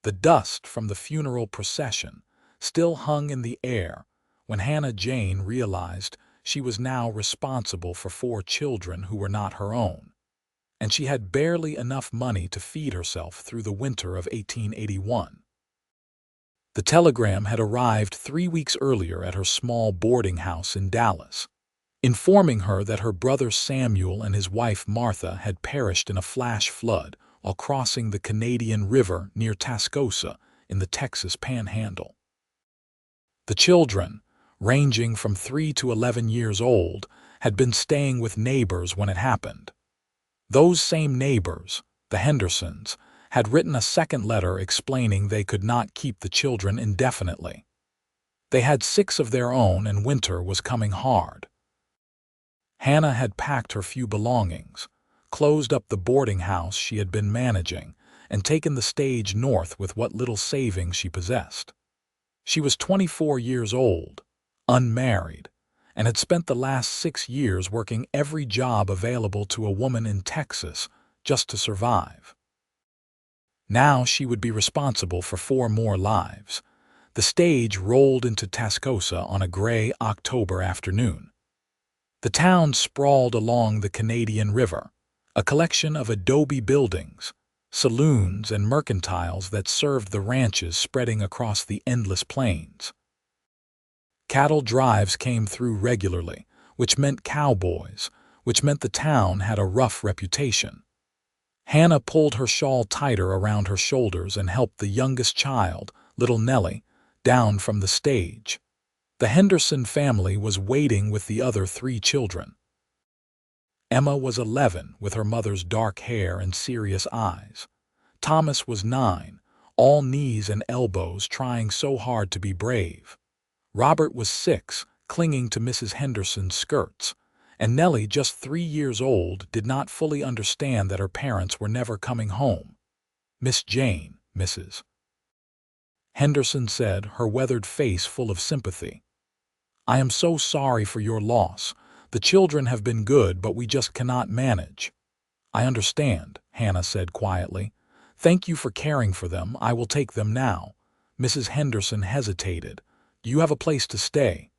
The dust from the funeral procession still hung in the air when Hannah Jane realized she was now responsible for 4 children who were not her own, and she had barely enough money to feed herself through the winter of 1881. The telegram had arrived 3 weeks earlier at her small boarding house in Dallas, informing her that her brother Samuel and his wife Martha had perished in a flash flood while crossing the Canadian River near Tascosa in the Texas Panhandle. The children, ranging from 3 to 11 years old, had been staying with neighbors when it happened. Those same neighbors, the Hendersons, had written a second letter explaining they could not keep the children indefinitely. They had 6 of their own and winter was coming hard. Hannah had packed her few belongings, closed up the boarding house she had been managing, and taken the stage north with what little savings she possessed. She was 24 years old, unmarried, and had spent the last 6 years working every job available to a woman in Texas just to survive. Now she would be responsible for 4 more lives. The stage rolled into Tascosa on a gray October afternoon. The town sprawled along the Canadian River, a collection of adobe buildings, saloons, and mercantiles that served the ranches spreading across the endless plains. Cattle drives came through regularly, which meant cowboys, which meant the town had a rough reputation. Hannah pulled her shawl tighter around her shoulders and helped the youngest child, little Nellie, down from the stage. The Henderson family was waiting with the other 3 children. Emma was 11, with her mother's dark hair and serious eyes. Thomas was 9, all knees and elbows, trying so hard to be brave. Robert was 6, clinging to Mrs. Henderson's skirts. And Nellie, just 3 years old, did not fully understand that her parents were never coming home. "Miss Jane," Mrs. Henderson said, her weathered face full of sympathy. "I am so sorry for your loss. The children have been good, but we just cannot manage." "I understand," Hannah said quietly. "Thank you for caring for them. I will take them now." Mrs. Henderson hesitated. "Do you have a place to stay?"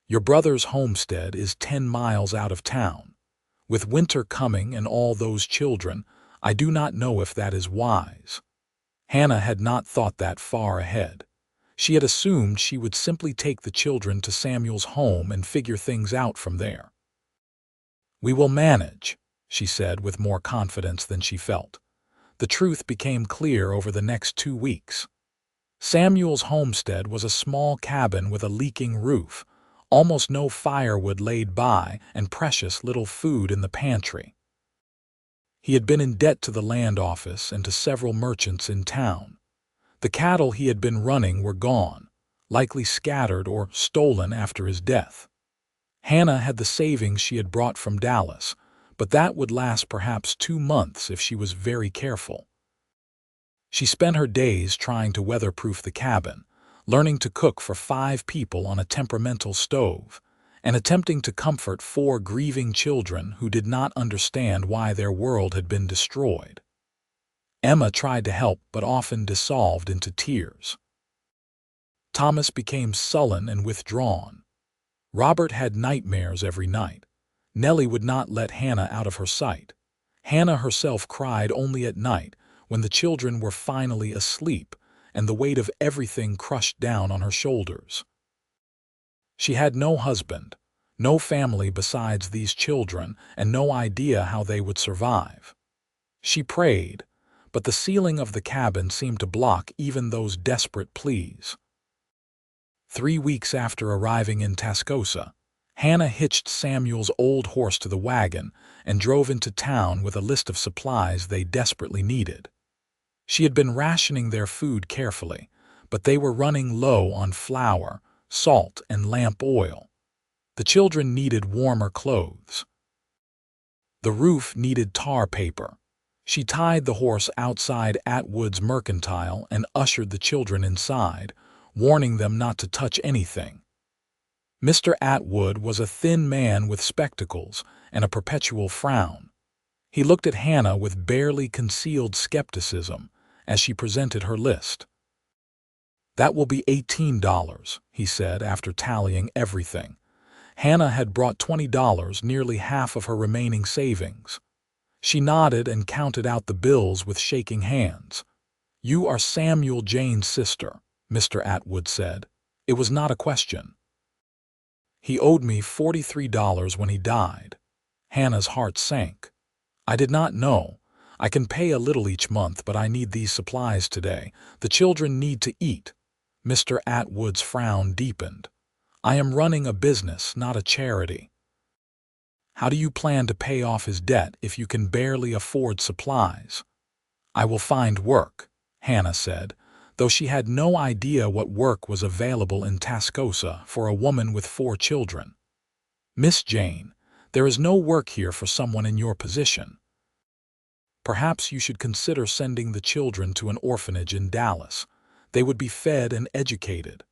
"Your brother's homestead is 10 miles out of town. With winter coming and all those children, I do not know if that is wise." Hannah had not thought that far ahead. She had assumed she would simply take the children to Samuel's home and figure things out from there. "We will manage," she said with more confidence than she felt. The truth became clear over the next 2 weeks. Samuel's homestead was a small cabin with a leaking roof, almost no firewood laid by, and precious little food in the pantry. He had been in debt to the land office and to several merchants in town. The cattle he had been running were gone, likely scattered or stolen after his death. Hannah had the savings she had brought from Dallas, but that would last perhaps 2 months if she was very careful. She spent her days trying to weatherproof the cabin, learning to cook for 5 people on a temperamental stove, and attempting to comfort 4 grieving children who did not understand why their world had been destroyed. Emma tried to help but often dissolved into tears. Thomas became sullen and withdrawn. Robert had nightmares every night. Nellie would not let Hannah out of her sight. Hannah herself cried only at night when the children were finally asleep and the weight of everything crushed down on her shoulders. She had no husband, no family besides these children, and no idea how they would survive. She prayed, but the ceiling of the cabin seemed to block even those desperate pleas. 3 weeks after arriving in Tascosa, Hannah hitched Samuel's old horse to the wagon and drove into town with a list of supplies they desperately needed. She had been rationing their food carefully, but they were running low on flour, salt, and lamp oil. The children needed warmer clothes. The roof needed tar paper. She tied the horse outside Atwood's mercantile and ushered the children inside, warning them not to touch anything. Mr. Atwood was a thin man with spectacles and a perpetual frown. He looked at Hannah with barely concealed skepticism, as she presented her list. "That will be $18, he said after tallying everything. Hannah had brought $20, nearly half of her remaining savings. She nodded and counted out the bills with shaking hands. "You are Samuel Jane's sister," Mr. Atwood said. It was not a question. "He owed me $43 when he died." Hannah's heart sank. "I did not know. I can pay a little each month, but I need these supplies today. The children need to eat." Mr. Atwood's frown deepened. "I am running a business, not a charity." "How do you plan to pay off his debt if you can barely afford supplies?" "I will find work," Hannah said, though she had no idea what work was available in Tascosa for a woman with 4 children. "Miss Jane, there is no work here for someone in your position. Perhaps you should consider sending the children to an orphanage in Dallas. They would be fed and educated."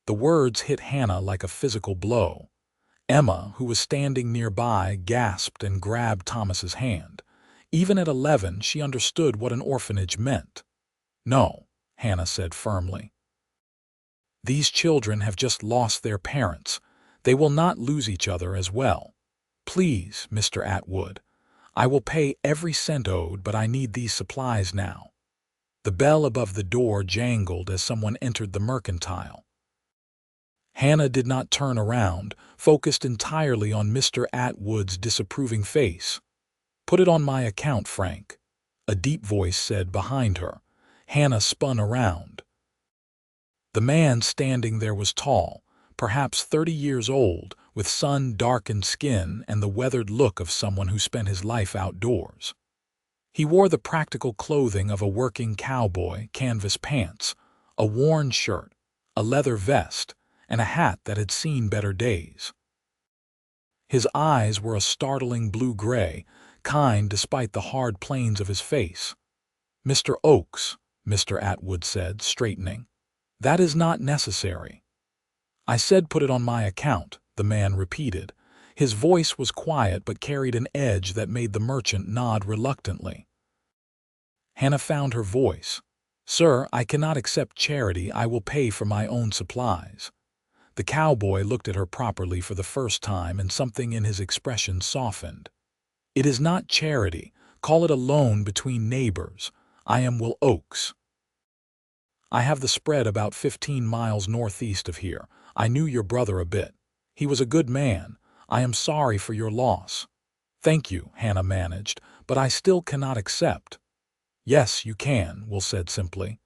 The words hit Hannah like a physical blow. Emma, who was standing nearby, gasped and grabbed Thomas's hand. Even at 11, she understood what an orphanage meant. "No," Hannah said firmly. "These children have just lost their parents. They will not lose each other as well. Please, Mr. Atwood, I will pay every cent owed, but I need these supplies now." The bell above the door jangled as someone entered the mercantile. Hannah did not turn around, focused entirely on Mr. Atwood's disapproving face. "Put it on my account, Frank," a deep voice said behind her. Hannah spun around. The man standing there was tall, perhaps 30 years old, with sun-darkened skin and the weathered look of someone who spent his life outdoors. He wore the practical clothing of a working cowboy: canvas pants, a worn shirt, a leather vest, and a hat that had seen better days. His eyes were a startling blue-gray, kind despite the hard planes of his face. "Mr. Oakes," Mr. Atwood said, straightening. "That is not necessary." "I said put it on my account," the man repeated. His voice was quiet but carried an edge that made the merchant nod reluctantly. Hannah found her voice. "Sir, I cannot accept charity. I will pay for my own supplies." The cowboy looked at her properly for the first time, and something in his expression softened. "It is not charity. Call it a loan between neighbors. I am Will Oakes. I have the spread about 15 miles northeast of here. I knew your brother a bit. He was a good man. I am sorry for your loss." "Thank you," Hannah managed, "but I still cannot accept." "Yes, you can," Will said simply.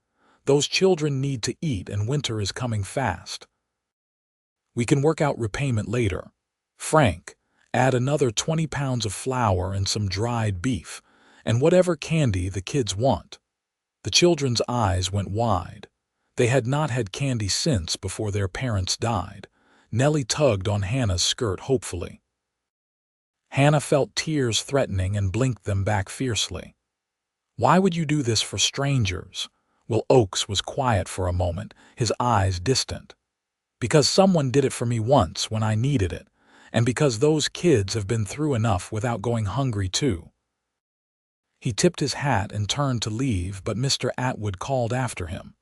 "Those children need to eat, and winter is coming fast. We can work out repayment later. Frank, add another 20 pounds of flour and some dried beef, and whatever candy the kids want." The children's eyes went wide. They had not had candy since before their parents died. Nellie tugged on Hannah's skirt hopefully. Hannah felt tears threatening and blinked them back fiercely. "Why would you do this for strangers?" Will Oakes was quiet for a moment, his eyes distant. "Because someone did it for me once when I needed it, and because those kids have been through enough without going hungry too." He tipped his hat and turned to leave, but Mr. Atwood called after him.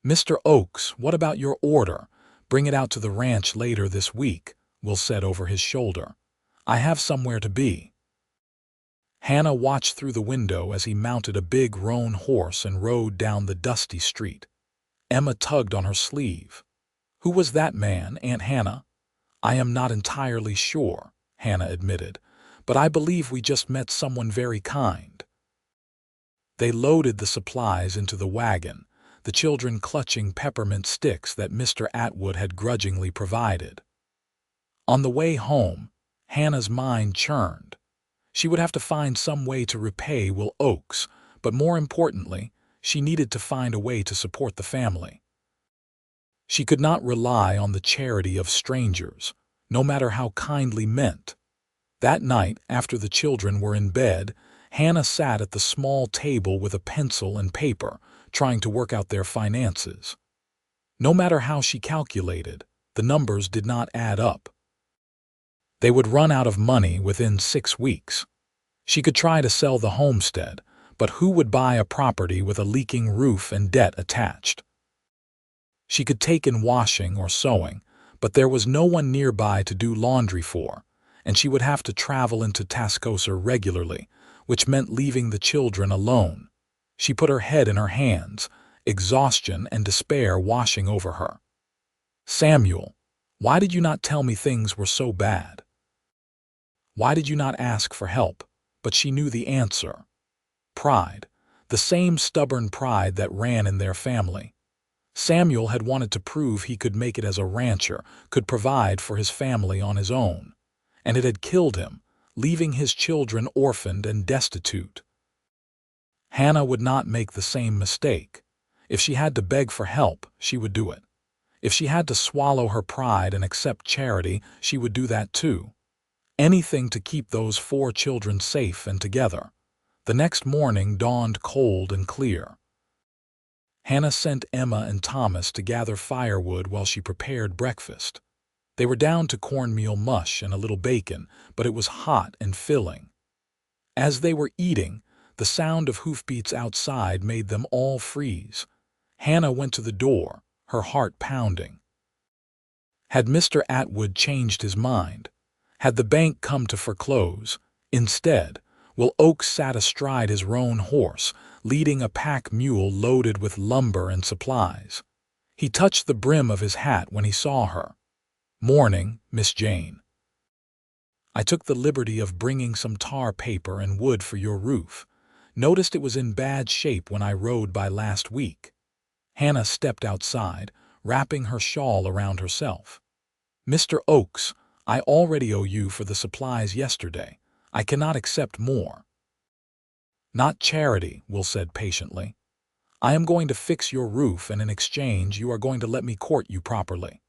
"Mr. Oakes, what about your order? Bring it out to the ranch later this week," Will said over his shoulder. "I have somewhere to be." Hannah watched through the window as he mounted a big roan horse and rode down the dusty street. Emma tugged on her sleeve. "Who was that man, Aunt Hannah?" "I am not entirely sure," Hannah admitted, "but I believe we just met someone very kind." They loaded the supplies into the wagon, the children clutching peppermint sticks that Mr. Atwood had grudgingly provided. On the way home, Hannah's mind churned. She would have to find some way to repay Will Oakes, but more importantly, she needed to find a way to support the family. She could not rely on the charity of strangers, no matter how kindly meant. That night, after the children were in bed, Hannah sat at the small table with a pencil and paper, trying to work out their finances. No matter how she calculated, the numbers did not add up. They would run out of money within 6 weeks. She could try to sell the homestead, but who would buy a property with a leaking roof and debt attached? She could take in washing or sewing, but there was no one nearby to do laundry for, and she would have to travel into Tascosa regularly, which meant leaving the children alone. She put her head in her hands, exhaustion and despair washing over her. Samuel, why did you not tell me things were so bad? Why did you not ask for help? But she knew the answer. Pride, the same stubborn pride that ran in their family. Samuel had wanted to prove he could make it as a rancher, could provide for his family on his own, and it had killed him, leaving his children orphaned and destitute. Hannah would not make the same mistake. If she had to beg for help, she would do it. If she had to swallow her pride and accept charity, she would do that too. Anything to keep those 4 children safe and together. The next morning dawned cold and clear. Hannah sent Emma and Thomas to gather firewood while she prepared breakfast. They were down to cornmeal mush and a little bacon, but it was hot and filling. As they were eating, the sound of hoofbeats outside made them all freeze. Hannah went to the door, her heart pounding. Had Mr. Atwood changed his mind? Had the bank come to foreclose? Instead, Will Oakes sat astride his roan horse, leading a pack mule loaded with lumber and supplies. He touched the brim of his hat when he saw her. "Morning, Miss Jane. I took the liberty of bringing some tar paper and wood for your roof. Noticed it was in bad shape when I rode by last week." Hannah stepped outside, wrapping her shawl around herself. "Mr. Oakes, I already owe you for the supplies yesterday. I cannot accept more." "Not charity," Will said patiently. "I am going to fix your roof, and in exchange you are going to let me court you properly."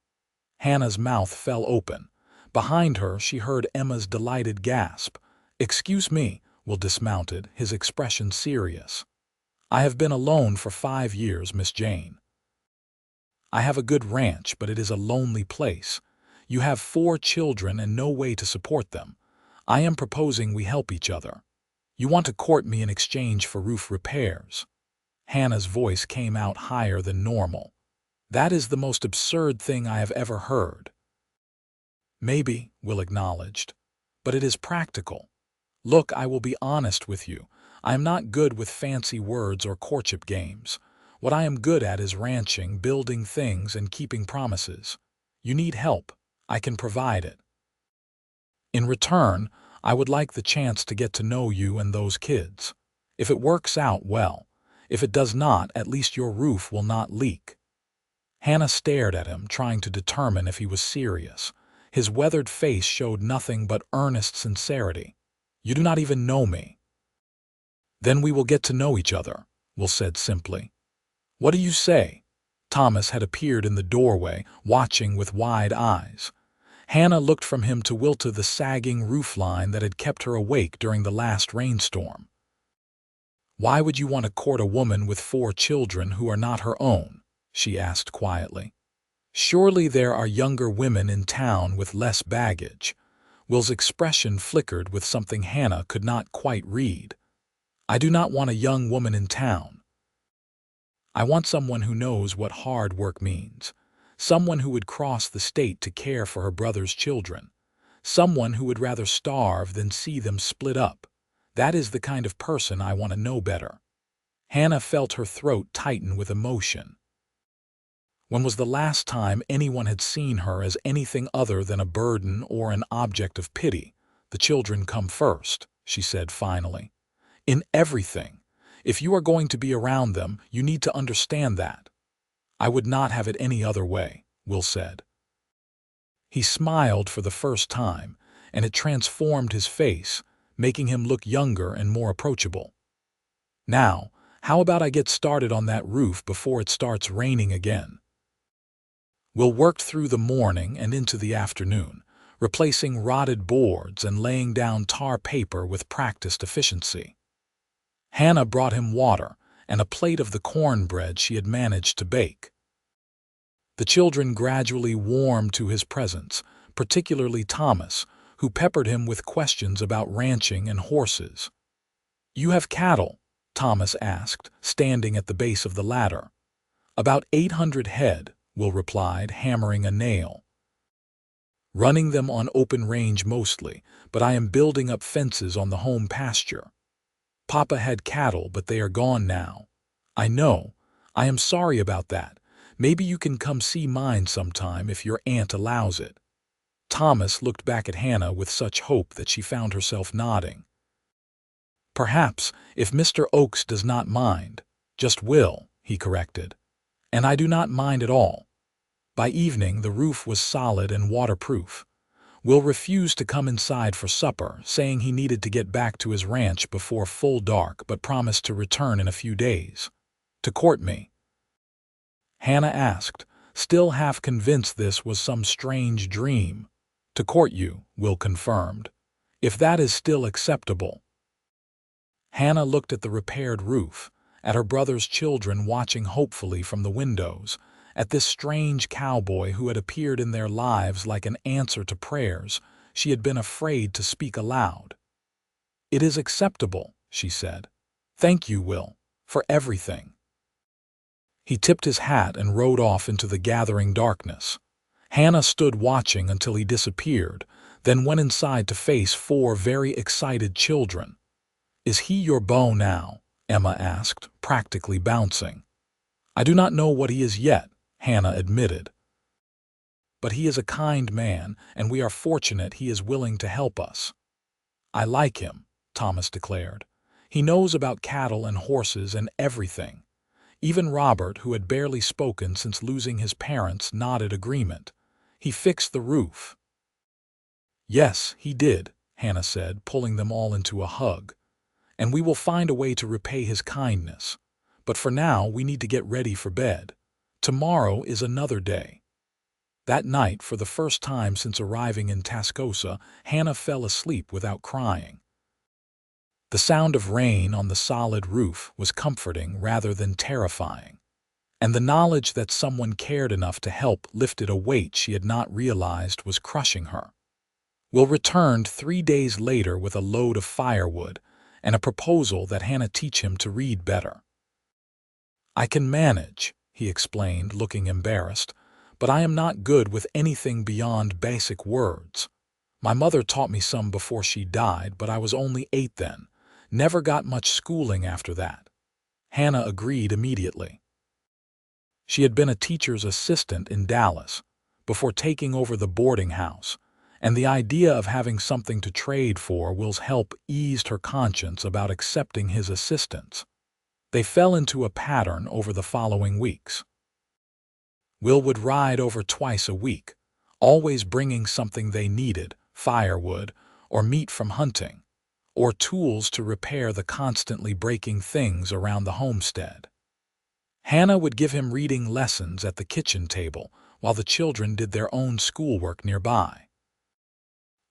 Hannah's mouth fell open. Behind her she heard Emma's delighted gasp. "Excuse me," Will dismounted, his expression serious. "I have been alone for 5 years, Miss Jane. I have a good ranch, but it is a lonely place. You have 4 children and no way to support them. I am proposing we help each other. You want to court me in exchange for roof repairs." Hannah's voice came out higher than normal. "That is the most absurd thing I have ever heard." "Maybe," Will acknowledged, "but it is practical. Look, I will be honest with you. I am not good with fancy words or courtship games. What I am good at is ranching, building things, and keeping promises. You need help. I can provide it. In return, I would like the chance to get to know you and those kids. If it works out, well. If it does not, at least your roof will not leak." Hannah stared at him, trying to determine if he was serious. His weathered face showed nothing but earnest sincerity. "You do not even know me." "Then we will get to know each other," Will said simply. "What do you say?" Thomas had appeared in the doorway, watching with wide eyes. Hannah looked from him to Will, to the sagging roofline that had kept her awake during the last rainstorm. "Why would you want to court a woman with 4 children who are not her own?" she asked quietly. "Surely there are younger women in town with less baggage." Will's expression flickered with something Hannah could not quite read. "I do not want a young woman in town. I want someone who knows what hard work means. Someone who would cross the state to care for her brother's children. Someone who would rather starve than see them split up. That is the kind of person I want to know better." Hannah felt her throat tighten with emotion. When was the last time anyone had seen her as anything other than a burden or an object of pity? "The children come first," she said finally. "In everything. If you are going to be around them, you need to understand that." "I would not have it any other way," Will said. He smiled for the first time, and it transformed his face, making him look younger and more approachable. "Now, how about I get started on that roof before it starts raining again?" Will worked through the morning and into the afternoon, replacing rotted boards and laying down tar paper with practiced efficiency. Hannah brought him water and a plate of the cornbread she had managed to bake. The children gradually warmed to his presence, particularly Thomas, who peppered him with questions about ranching and horses. "You have cattle," Thomas asked, standing at the base of the ladder. About 800 head, Will replied, hammering a nail. Running them on open range mostly, but I am building up fences on the home pasture. Papa had cattle, but they are gone now. I know. I am sorry about that. Maybe you can come see mine sometime if your aunt allows it. Thomas looked back at Hannah with such hope that she found herself nodding. Perhaps, if Mr. Oakes does not mind. Just Will, he corrected. And I do not mind at all. By evening the roof was solid and waterproof. Will refused to come inside for supper, saying he needed to get back to his ranch before full dark, but promised to return in a few days. To court me? Hannah asked, still half convinced this was some strange dream. To court you, Will confirmed. If that is still acceptable. Hannah looked at the repaired roof, at her brother's children watching hopefully from the windows, at this strange cowboy who had appeared in their lives like an answer to prayers she had been afraid to speak aloud. It is acceptable, she said. Thank you, Will, for everything. He tipped his hat and rode off into the gathering darkness. Hannah stood watching until he disappeared, then went inside to face 4 very excited children. Is he your beau now? Emma asked, practically bouncing. I do not know what he is yet, Hannah admitted. But he is a kind man, and we are fortunate he is willing to help us. I like him, Thomas declared. He knows about cattle and horses and everything. Even Robert, who had barely spoken since losing his parents, nodded agreement. He fixed the roof. Yes, he did, Hannah said, pulling them all into a hug. And we will find a way to repay his kindness. But for now, we need to get ready for bed. Tomorrow is another day. That night, for the first time since arriving in Tascosa, Hannah fell asleep without crying. The sound of rain on the solid roof was comforting rather than terrifying, and the knowledge that someone cared enough to help lifted a weight she had not realized was crushing her. Will returned 3 days later with a load of firewood and a proposal that Hannah teach him to read better. I can manage, he explained, looking embarrassed, but I am not good with anything beyond basic words. My mother taught me some before she died, but I was only 8 then. Never got much schooling after that. Hannah agreed immediately. She had been a teacher's assistant in Dallas before taking over the boarding house, and the idea of having something to trade for Will's help eased her conscience about accepting his assistance. They fell into a pattern over the following weeks. Will would ride over twice a week, always bringing something they needed, firewood, or meat from hunting, or tools to repair the constantly breaking things around the homestead. Hannah would give him reading lessons at the kitchen table while the children did their own schoolwork nearby.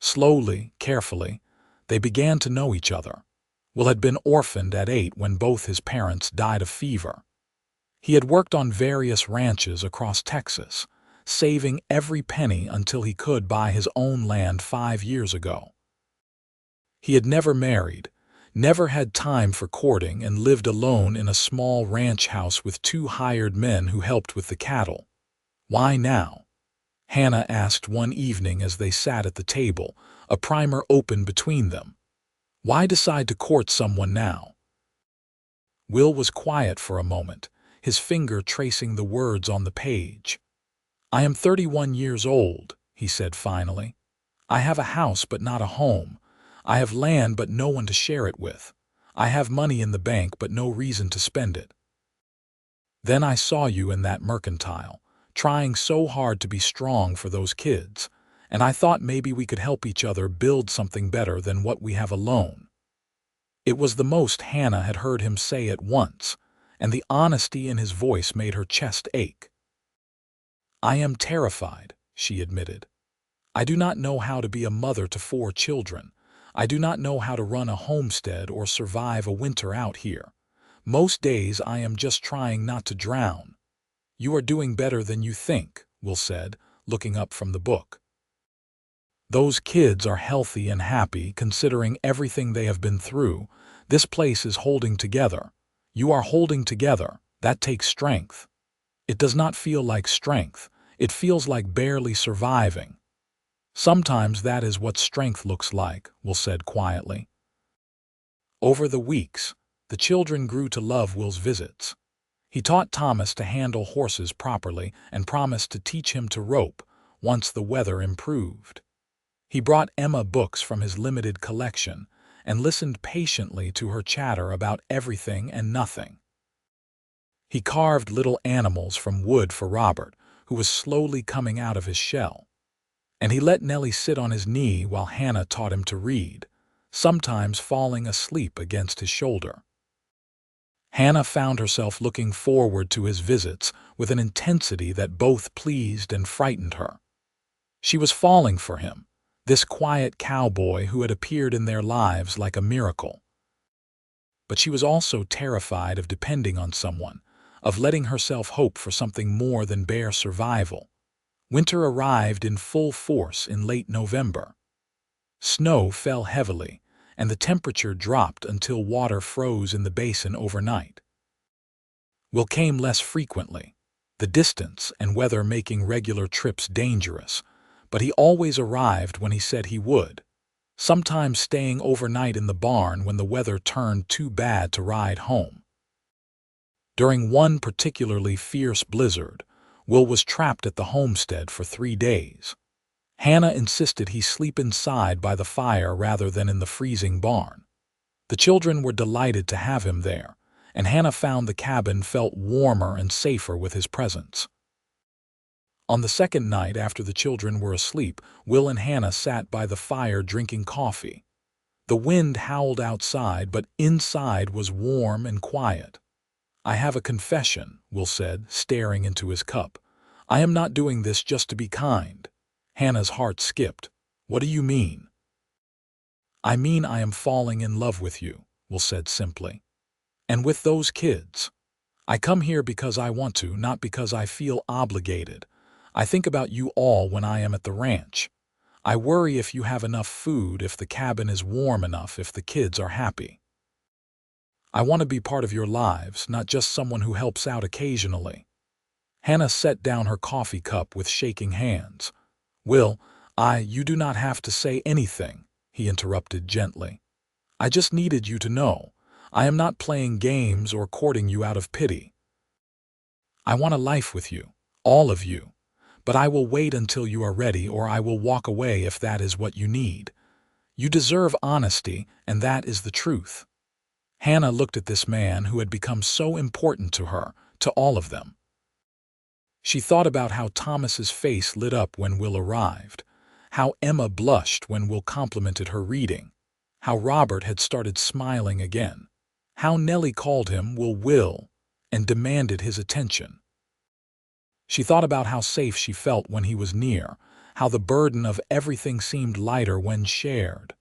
Slowly, carefully, they began to know each other. Will had been orphaned at 8 when both his parents died of fever. He had worked on various ranches across Texas, saving every penny until he could buy his own land 5 years ago. He had never married, never had time for courting, and lived alone in a small ranch house with 2 hired men who helped with the cattle. Why now? Hannah asked one evening as they sat at the table, a primer open between them. Why decide to court someone now? Will was quiet for a moment, his finger tracing the words on the page. I am 31 years old, he said finally. I have a house but not a home. I have land but no one to share it with. I have money in the bank but no reason to spend it. Then I saw you in that mercantile, trying so hard to be strong for those kids, and I thought maybe we could help each other build something better than what we have alone. It was the most Hannah had heard him say at once, and the honesty in his voice made her chest ache. I am terrified, she admitted. I do not know how to be a mother to 4 children. I do not know how to run a homestead or survive a winter out here. Most days I am just trying not to drown. You are doing better than you think, Will said, looking up from the book. Those kids are healthy and happy considering everything they have been through. This place is holding together, You are holding together. That takes strength. It does not feel like strength. It feels like barely surviving. Sometimes that is what strength looks like, Will said quietly. Over the weeks, the children grew to love Will's visits. He taught Thomas to handle horses properly and promised to teach him to rope once the weather improved. He brought Emma books from his limited collection and listened patiently to her chatter about everything and nothing. He carved little animals from wood for Robert, who was slowly coming out of his shell. And he let Nellie sit on his knee while Hannah taught him to read, sometimes falling asleep against his shoulder. Hannah found herself looking forward to his visits with an intensity that both pleased and frightened her. She was falling for him, this quiet cowboy who had appeared in their lives like a miracle. But she was also terrified of depending on someone, of letting herself hope for something more than bare survival. Winter arrived in full force in late November. Snow fell heavily, and the temperature dropped until water froze in the basin overnight. Will came less frequently, the distance and weather making regular trips dangerous, but he always arrived when he said he would, sometimes staying overnight in the barn when the weather turned too bad to ride home. During one particularly fierce blizzard, Will was trapped at the homestead for 3 days. Hannah insisted he sleep inside by the fire rather than in the freezing barn. The children were delighted to have him there, and Hannah found the cabin felt warmer and safer with his presence. On the second night after the children were asleep, Will and Hannah sat by the fire drinking coffee. The wind howled outside, but inside was warm and quiet. "I have a confession," Will said, staring into his cup. "I am not doing this just to be kind." Hannah's heart skipped. "What do you mean?" "I mean I am falling in love with you," Will said simply. "And with those kids. I come here because I want to, not because I feel obligated. I think about you all when I am at the ranch. I worry if you have enough food, if the cabin is warm enough, if the kids are happy. I want to be part of your lives, not just someone who helps out occasionally." Hannah set down her coffee cup with shaking hands. "Will, you do not have to say anything," he interrupted gently. "I just needed you to know. I am not playing games or courting you out of pity. I want a life with you, all of you. But I will wait until you are ready, or I will walk away if that is what you need. You deserve honesty, and that is the truth." Hannah looked at this man who had become so important to her, to all of them. She thought about how Thomas's face lit up when Will arrived, how Emma blushed when Will complimented her reading, how Robert had started smiling again, how Nellie called him Will and demanded his attention. She thought about how safe she felt when he was near, how the burden of everything seemed lighter when shared.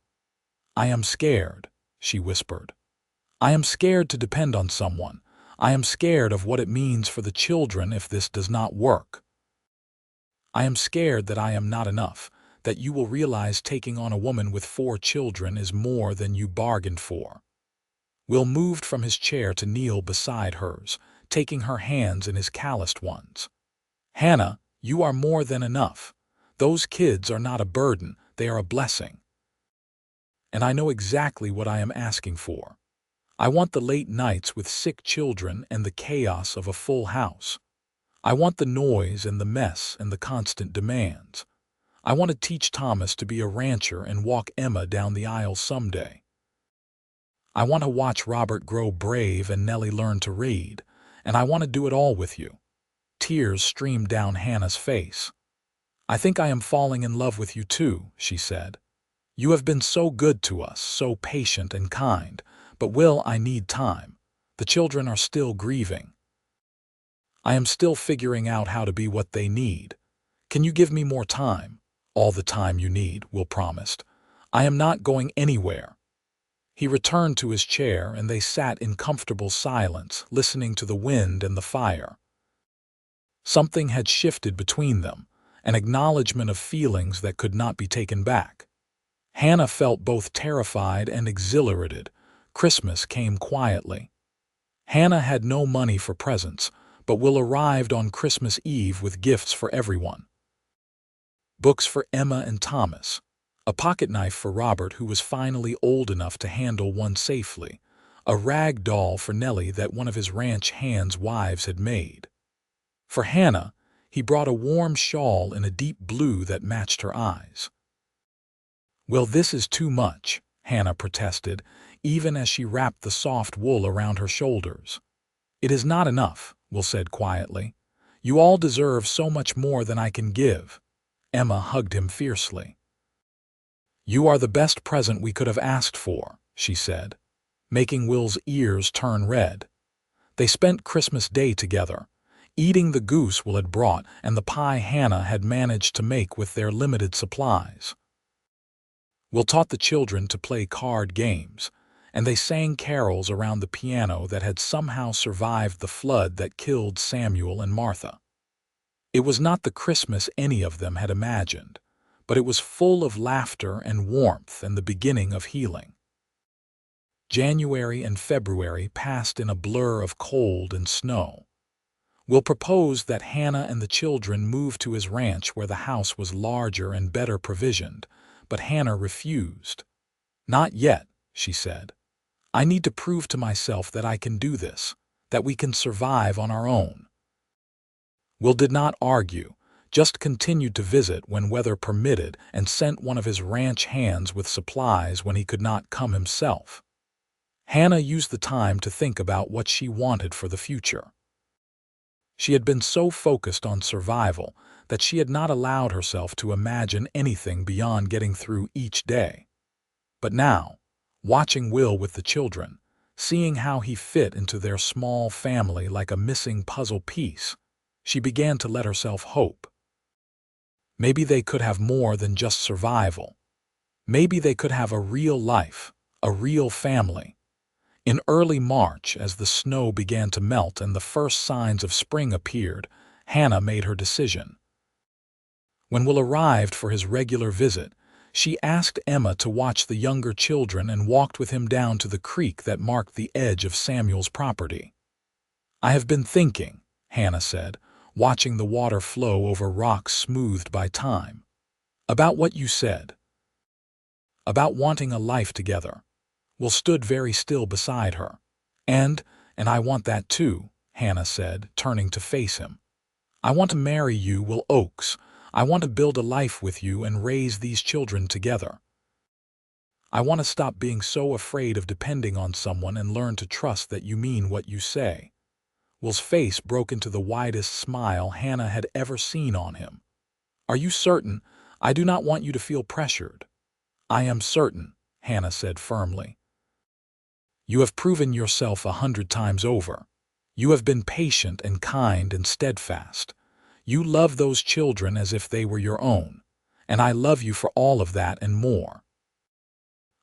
"I am scared," she whispered. "I am scared to depend on someone. I am scared of what it means for the children if this does not work. I am scared that I am not enough, that you will realize taking on a woman with 4 children is more than you bargained for." Will moved from his chair to kneel beside hers, taking her hands in his calloused ones. "Hannah, you are more than enough. Those kids are not a burden, they are a blessing. And I know exactly what I am asking for. I want the late nights with sick children and the chaos of a full house. I want the noise and the mess and the constant demands. I want to teach Thomas to be a rancher and walk Emma down the aisle someday. I want to watch Robert grow brave and Nellie learn to read, and I want to do it all with you." Tears streamed down Hannah's face. "I think I am falling in love with you too," she said. "You have been so good to us, so patient and kind. But Will, I need time. The children are still grieving. I am still figuring out how to be what they need. Can you give me more time?" "All the time you need," Will promised. "I am not going anywhere." He returned to his chair and they sat in comfortable silence, listening to the wind and the fire. Something had shifted between them, an acknowledgement of feelings that could not be taken back. Hannah felt both terrified and exhilarated. Christmas came quietly. Hannah had no money for presents, but Will arrived on Christmas Eve with gifts for everyone. Books for Emma and Thomas, a pocketknife for Robert, who was finally old enough to handle one safely, a rag doll for Nellie that one of his ranch hands' wives had made. For Hannah, he brought a warm shawl in a deep blue that matched her eyes. "Well, this is too much," Hannah protested, even as she wrapped the soft wool around her shoulders. "It is not enough," Will said quietly. "You all deserve so much more than I can give." Emma hugged him fiercely. "You are the best present we could have asked for," she said, making Will's ears turn red. They spent Christmas Day together, eating the goose Will had brought and the pie Hannah had managed to make with their limited supplies. Will taught the children to play card games, and they sang carols around the piano that had somehow survived the flood that killed Samuel and Martha. It was not the Christmas any of them had imagined, but it was full of laughter and warmth and the beginning of healing. January and February passed in a blur of cold and snow. Will proposed that Hannah and the children move to his ranch where the house was larger and better provisioned, but Hannah refused. "Not yet," she said. "I need to prove to myself that I can do this, that we can survive on our own." Will did not argue, just continued to visit when weather permitted and sent one of his ranch hands with supplies when he could not come himself. Hannah used the time to think about what she wanted for the future. She had been so focused on survival that she had not allowed herself to imagine anything beyond getting through each day. But now, watching Will with the children, seeing how he fit into their small family like a missing puzzle piece, she began to let herself hope. Maybe they could have more than just survival. Maybe they could have a real life, a real family. In early March, as the snow began to melt and the first signs of spring appeared, Hannah made her decision. When Will arrived for his regular visit, she asked Emma to watch the younger children and walked with him down to the creek that marked the edge of Samuel's property. "I have been thinking," Hannah said, watching the water flow over rocks smoothed by time, "about what you said. About wanting a life together." Will stood very still beside her. And I want that too," Hannah said, turning to face him. "I want to marry you, Will Oakes. I want to build a life with you and raise these children together. I want to stop being so afraid of depending on someone and learn to trust that you mean what you say." Will's face broke into the widest smile Hannah had ever seen on him. "Are you certain? I do not want you to feel pressured." "I am certain," Hannah said firmly. "You have proven yourself 100 times over. You have been patient and kind and steadfast. You love those children as if they were your own, and I love you for all of that and more."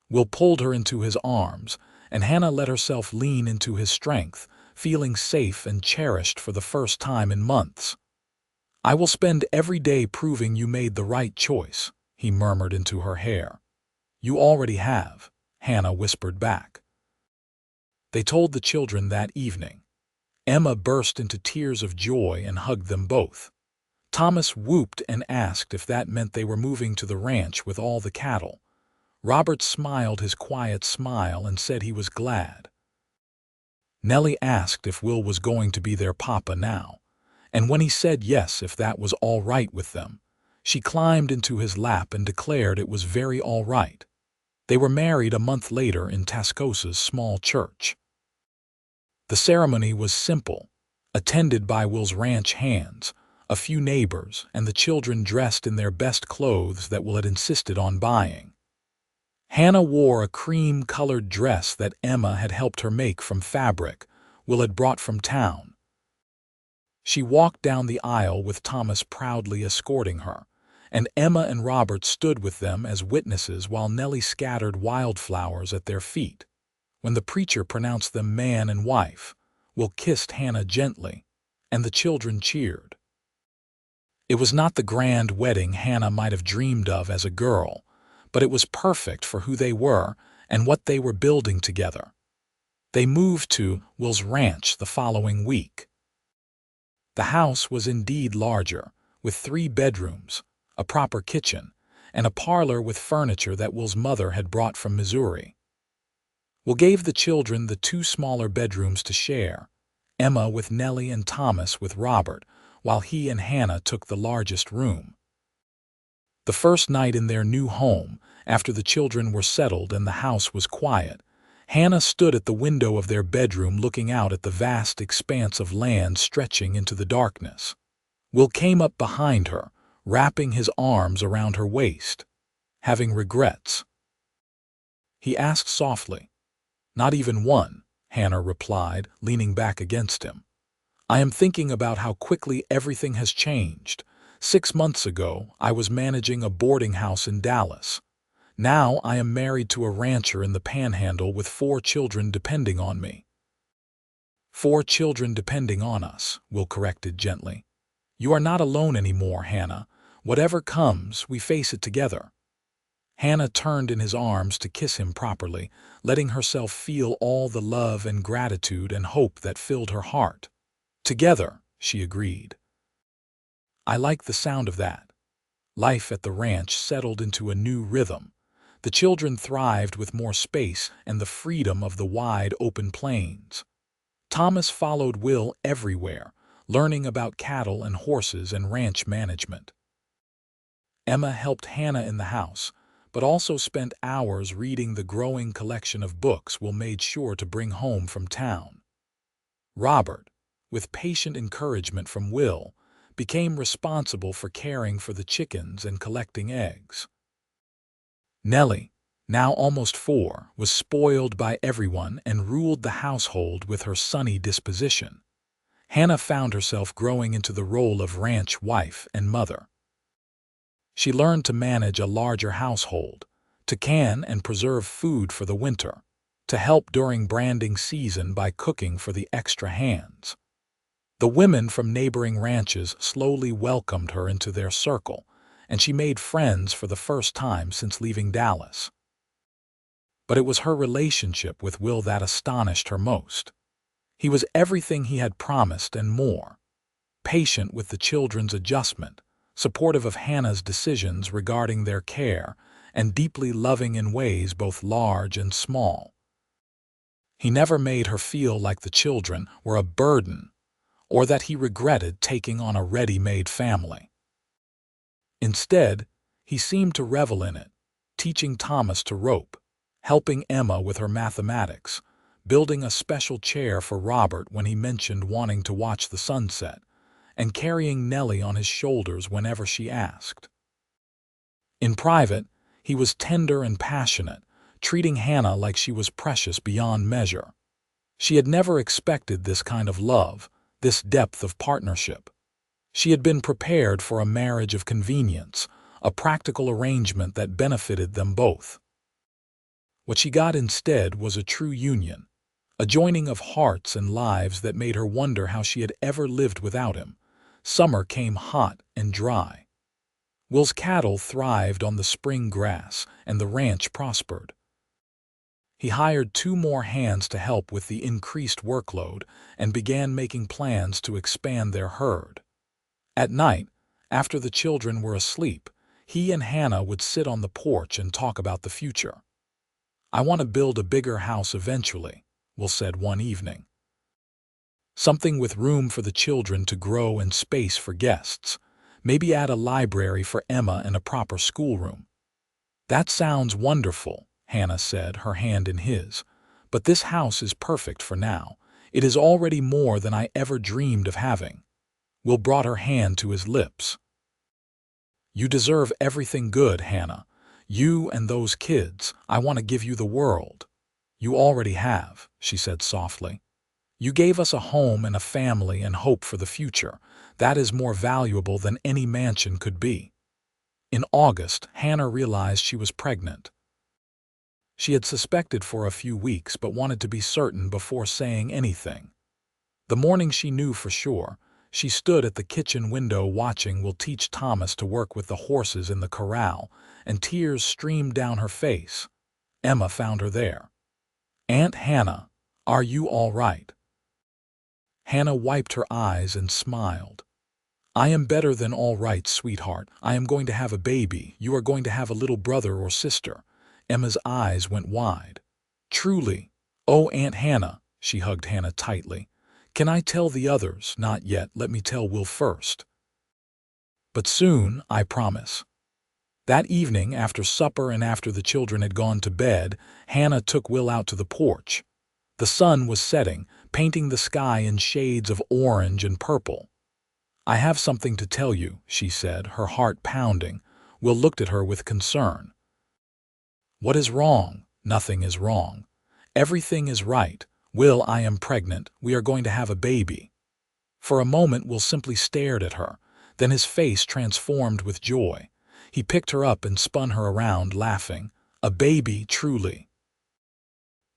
Will pulled her into his arms, and Hannah let herself lean into his strength, feeling safe and cherished for the first time in months. "I will spend every day proving you made the right choice," he murmured into her hair. "You already have," Hannah whispered back. They told the children that evening. Emma burst into tears of joy and hugged them both. Thomas whooped and asked if that meant they were moving to the ranch with all the cattle. Robert smiled his quiet smile and said he was glad. Nellie asked if Will was going to be their papa now, and when he said yes, if that was all right with them, she climbed into his lap and declared it was very all right. They were married a month later in Tascosa's small church. The ceremony was simple, attended by Will's ranch hands, a few neighbors, and the children dressed in their best clothes that Will had insisted on buying. Hannah wore a cream-colored dress that Emma had helped her make from fabric Will had brought from town. She walked down the aisle with Thomas proudly escorting her, and Emma and Robert stood with them as witnesses while Nellie scattered wildflowers at their feet. When the preacher pronounced them man and wife, Will kissed Hannah gently, and the children cheered. It was not the grand wedding Hannah might have dreamed of as a girl, but it was perfect for who they were and what they were building together. They moved to Will's ranch the following week. The house was indeed larger, with 3 bedrooms, a proper kitchen, and a parlor with furniture that Will's mother had brought from Missouri. Will gave the children the 2 smaller bedrooms to share, Emma with Nellie and Thomas with Robert, while he and Hannah took the largest room. The first night in their new home, after the children were settled and the house was quiet, Hannah stood at the window of their bedroom looking out at the vast expanse of land stretching into the darkness. Will came up behind her, wrapping his arms around her waist. "Having regrets?" he asked softly. "Not even one," Hannah replied, leaning back against him. "I am thinking about how quickly everything has changed. 6 months ago, I was managing a boarding house in Dallas. Now I am married to a rancher in the Panhandle with 4 children depending on me." "4 children depending on us," Will corrected gently. "You are not alone anymore, Hannah. Whatever comes, we face it together." Hannah turned in his arms to kiss him properly, letting herself feel all the love and gratitude and hope that filled her heart. "Together," she agreed. "I like the sound of that." Life at the ranch settled into a new rhythm. The children thrived with more space and the freedom of the wide open plains. Thomas followed Will everywhere, learning about cattle and horses and ranch management. Emma helped Hannah in the house, but also spent hours reading the growing collection of books Will made sure to bring home from town. Robert, with patient encouragement from Will, became responsible for caring for the chickens and collecting eggs. Nellie, now almost 4, was spoiled by everyone and ruled the household with her sunny disposition. Hannah found herself growing into the role of ranch wife and mother. She learned to manage a larger household, to can and preserve food for the winter, to help during branding season by cooking for the extra hands. The women from neighboring ranches slowly welcomed her into their circle, and she made friends for the first time since leaving Dallas. But it was her relationship with Will that astonished her most. He was everything he had promised and more. Patient with the children's adjustment, supportive of Hannah's decisions regarding their care, and deeply loving in ways both large and small. He never made her feel like the children were a burden, or that he regretted taking on a ready-made family. Instead, he seemed to revel in it, teaching Thomas to rope, helping Emma with her mathematics, building a special chair for Robert when he mentioned wanting to watch the sunset, and carrying Nellie on his shoulders whenever she asked. In private, he was tender and passionate, treating Hannah like she was precious beyond measure. She had never expected this kind of love, this depth of partnership. She had been prepared for a marriage of convenience, a practical arrangement that benefited them both. What she got instead was a true union, a joining of hearts and lives that made her wonder how she had ever lived without him. Summer came hot and dry. Will's cattle thrived on the spring grass, and the ranch prospered. He hired 2 more hands to help with the increased workload and began making plans to expand their herd. At night, after the children were asleep, he and Hannah would sit on the porch and talk about the future. "I want to build a bigger house eventually," Will said one evening. "Something with room for the children to grow and space for guests. Maybe add a library for Emma and a proper schoolroom." "That sounds wonderful," Hannah said, her hand in his. "But this house is perfect for now. It is already more than I ever dreamed of having." Will brought her hand to his lips. "You deserve everything good, Hannah. You and those kids, I want to give you the world." "You already have," she said softly. "You gave us a home and a family and hope for the future. That is more valuable than any mansion could be." In August, Hannah realized she was pregnant. She had suspected for a few weeks but wanted to be certain before saying anything. The morning she knew for sure, she stood at the kitchen window watching Will teach Thomas to work with the horses in the corral, and tears streamed down her face. Emma found her there. "Aunt Hannah, Are you all right?" Hannah wiped her eyes and smiled. "I am better than all right, sweetheart. I am going to have a baby. You are going to have a little brother or sister." Emma's eyes went wide. "Truly? Oh, Aunt Hannah," she hugged Hannah tightly. "Can I tell the others?" "Not yet. Let me tell Will first." "But soon, I promise." That evening, after supper and after the children had gone to bed, Hannah took Will out to the porch. The sun was setting, painting the sky in shades of orange and purple. "I have something to tell you," she said, her heart pounding. Will looked at her with concern. "What is wrong?" "Nothing is wrong. Everything is right. Will, I am pregnant. We are going to have a baby." For a moment Will simply stared at her. Then his face transformed with joy. He picked her up and spun her around, laughing. "A baby, truly."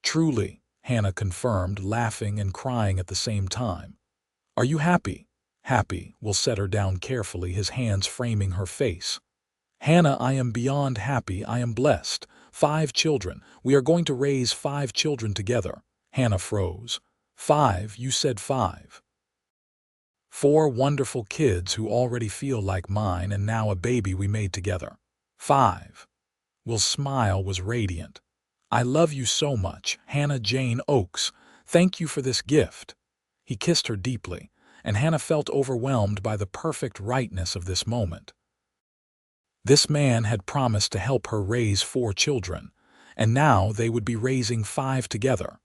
"Truly," Hannah confirmed, laughing and crying at the same time. "Are you happy?" "Happy." Will set her down carefully, his hands framing her face. "Hannah, I am beyond happy. I am blessed. 5 children. We are going to raise 5 children together." Hannah froze. "5? You said 5. 4 wonderful kids who already feel like mine, and now a baby we made together. 5. Will's smile was radiant. "I love you so much, Hannah Jane Oakes. Thank you for this gift." He kissed her deeply, and Hannah felt overwhelmed by the perfect rightness of this moment. This man had promised to help her raise 4 children, and now they would be raising 5 together.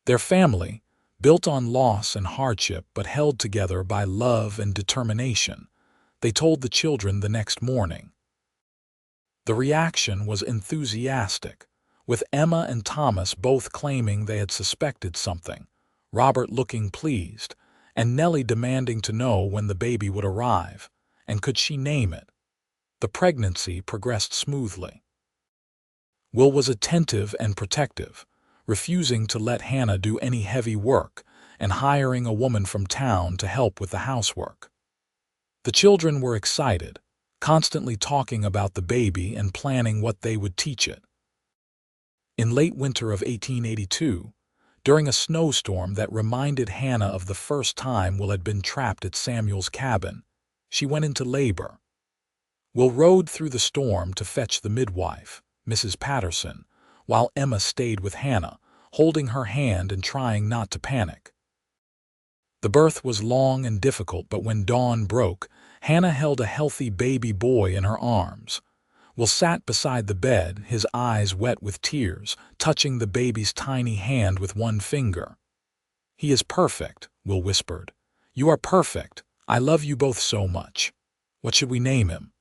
Their family, built on loss and hardship but held together by love and determination, they told the children the next morning. The reaction was enthusiastic, with Emma and Thomas both claiming they had suspected something, Robert looking pleased, and Nellie demanding to know when the baby would arrive, and could she name it. The pregnancy progressed smoothly. Will was attentive and protective, refusing to let Hannah do any heavy work and hiring a woman from town to help with the housework. The children were excited, constantly talking about the baby and planning what they would teach it. In late winter of 1882, during a snowstorm that reminded Hannah of the first time Will had been trapped at Samuel's cabin, she went into labor. Will rode through the storm to fetch the midwife, Mrs. Patterson, while Emma stayed with Hannah, holding her hand and trying not to panic. The birth was long and difficult, but when dawn broke, Hannah held a healthy baby boy in her arms. Will sat beside the bed, his eyes wet with tears, touching the baby's tiny hand with one finger. "He is perfect," Will whispered. "You are perfect. I love you both so much. What should we name him?"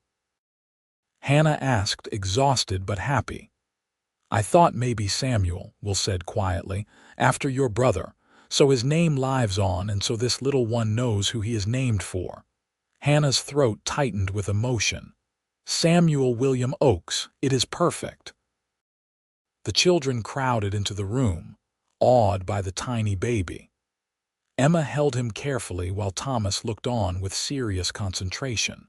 Hannah asked, exhausted but happy. "I thought maybe Samuel," Will said quietly, "after your brother, so his name lives on and so this little one knows who he is named for." Hannah's throat tightened with emotion. "Samuel William Oakes, it is perfect." The children crowded into the room, awed by the tiny baby. Emma held him carefully while Thomas looked on with serious concentration.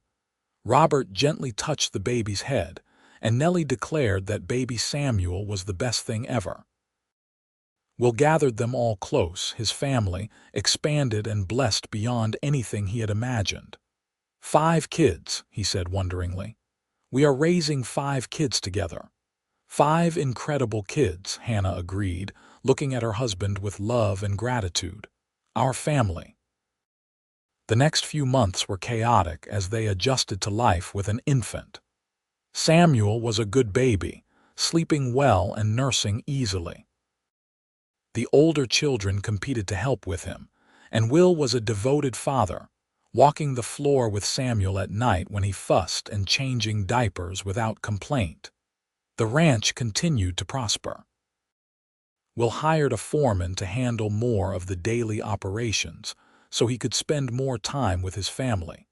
Robert gently touched the baby's head, and Nellie declared that baby Samuel was the best thing ever. Will gathered them all close, his family, expanded and blessed beyond anything he had imagined. 5 kids, he said wonderingly. "We are raising 5 kids together." 5 incredible kids, Hannah agreed, looking at her husband with love and gratitude. "Our family." The next few months were chaotic as they adjusted to life with an infant. Samuel was a good baby, sleeping well and nursing easily. The older children competed to help with him, and Will was a devoted father, walking the floor with Samuel at night when he fussed and changing diapers without complaint. The ranch continued to prosper. Will hired a foreman to handle more of the daily operations so he could spend more time with his family.